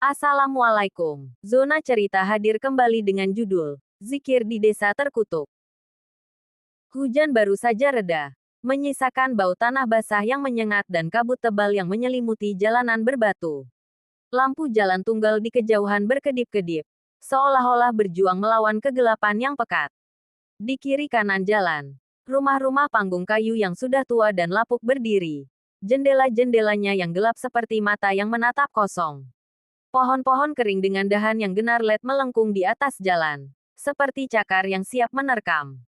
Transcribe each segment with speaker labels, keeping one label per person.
Speaker 1: Assalamualaikum. Zona Cerita hadir kembali dengan judul Zikir di Desa Terkutuk. Hujan baru saja reda, menyisakan bau tanah basah yang menyengat dan kabut tebal yang menyelimuti jalanan berbatu. Lampu jalan tunggal di kejauhan berkedip-kedip, seolah-olah berjuang melawan kegelapan yang pekat. Di kiri kanan jalan, rumah-rumah panggung kayu yang sudah tua dan lapuk berdiri. Jendela-jendelanya yang gelap seperti mata yang menatap kosong. Pohon-pohon kering dengan dahan yang genar LED melengkung di atas jalan, seperti cakar yang siap menerkam.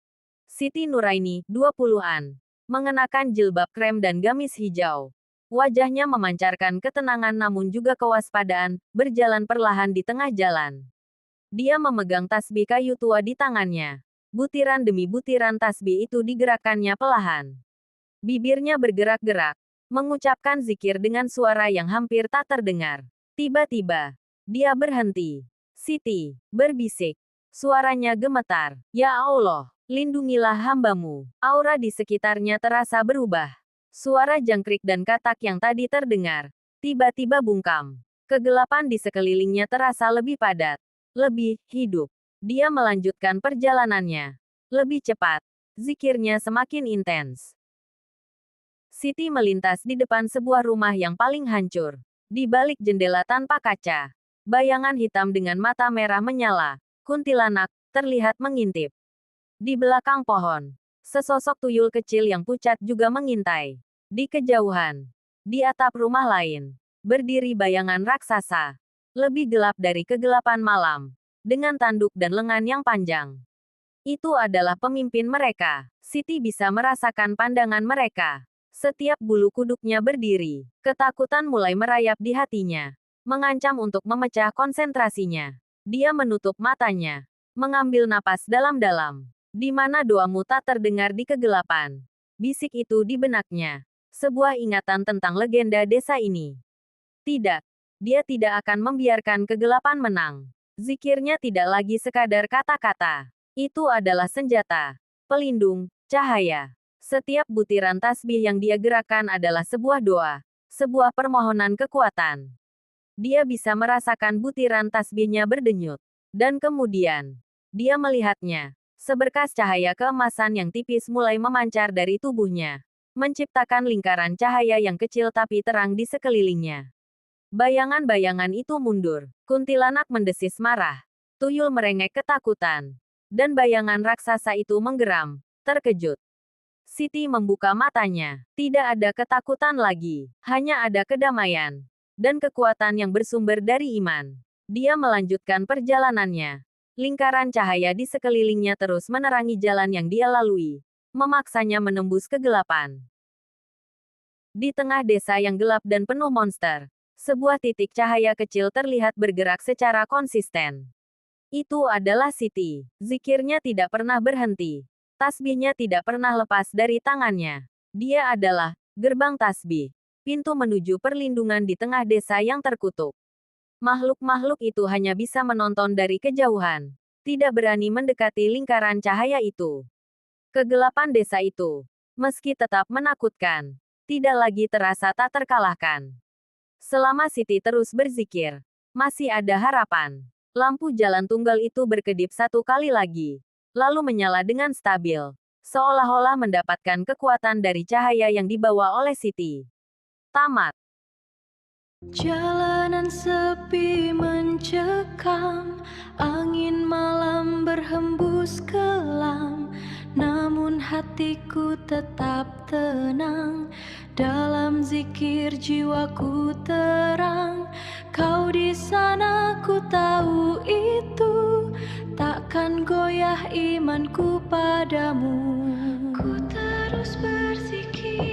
Speaker 1: Siti Nuraini, 20-an, mengenakan jilbab krem dan gamis hijau. Wajahnya memancarkan ketenangan namun juga kewaspadaan, berjalan perlahan di tengah jalan. Dia memegang tasbih kayu tua di tangannya. Butiran demi butiran tasbih itu digerakkannya perlahan. Bibirnya bergerak-gerak, mengucapkan zikir dengan suara yang hampir tak terdengar. Tiba-tiba, dia berhenti. Siti berbisik. Suaranya gemetar. Ya Allah, lindungilah hambamu. Aura di sekitarnya terasa berubah. Suara jangkrik dan katak yang tadi terdengar, tiba-tiba bungkam. Kegelapan di sekelilingnya terasa lebih padat, lebih hidup. Dia melanjutkan perjalanannya. Lebih cepat. Zikirnya semakin intens. Siti melintas di depan sebuah rumah yang paling hancur. Di balik jendela tanpa kaca, bayangan hitam dengan mata merah menyala, kuntilanak, terlihat mengintip. Di belakang pohon, sesosok tuyul kecil yang pucat juga mengintai. Di kejauhan, di atap rumah lain, berdiri bayangan raksasa. Lebih gelap dari kegelapan malam, dengan tanduk dan lengan yang panjang. Itu adalah pemimpin mereka. Siti bisa merasakan pandangan mereka. Setiap bulu kuduknya berdiri. Ketakutan mulai merayap di hatinya. Mengancam untuk memecah konsentrasinya. Dia menutup matanya. Mengambil napas dalam-dalam. Di mana doamu tak terdengar di kegelapan. Bisik itu di benaknya. Sebuah ingatan tentang legenda desa ini. Tidak. Dia tidak akan membiarkan kegelapan menang. Zikirnya tidak lagi sekadar kata-kata. Itu adalah senjata. Pelindung, cahaya. Setiap butiran tasbih yang dia gerakkan adalah sebuah doa, sebuah permohonan kekuatan. Dia bisa merasakan butiran tasbihnya berdenyut. Dan kemudian, dia melihatnya. Seberkas cahaya keemasan yang tipis mulai memancar dari tubuhnya, menciptakan lingkaran cahaya yang kecil tapi terang di sekelilingnya. Bayangan-bayangan itu mundur. Kuntilanak mendesis marah. Tuyul merengek ketakutan. Dan bayangan raksasa itu menggeram, terkejut. Siti membuka matanya. Tidak ada ketakutan lagi. Hanya ada kedamaian. Dan kekuatan yang bersumber dari iman. Dia melanjutkan perjalanannya. Lingkaran cahaya di sekelilingnya terus menerangi jalan yang dia lalui. Memaksanya menembus kegelapan. Di tengah desa yang gelap dan penuh monster, sebuah titik cahaya kecil terlihat bergerak secara konsisten. Itu adalah Siti. Zikirnya tidak pernah berhenti. Tasbihnya tidak pernah lepas dari tangannya. Dia adalah gerbang tasbih. Pintu menuju perlindungan di tengah desa yang terkutuk. Makhluk-makhluk itu hanya bisa menonton dari kejauhan. Tidak berani mendekati lingkaran cahaya itu. Kegelapan desa itu, meski tetap menakutkan, tidak lagi terasa tak terkalahkan. Selama Siti terus berzikir, masih ada harapan. Lampu jalan tunggal itu berkedip satu kali lagi. Lalu menyala dengan stabil, seolah-olah mendapatkan kekuatan dari cahaya yang dibawa oleh Siti. Tamat.
Speaker 2: Jalanan sepi mencekam, angin malam berhembus kelam, namun hatiku tetap tenang. Dalam zikir jiwaku terang, kau di sana ku tahu itu. Takkan goyah imanku padamu. Ku terus berzikir,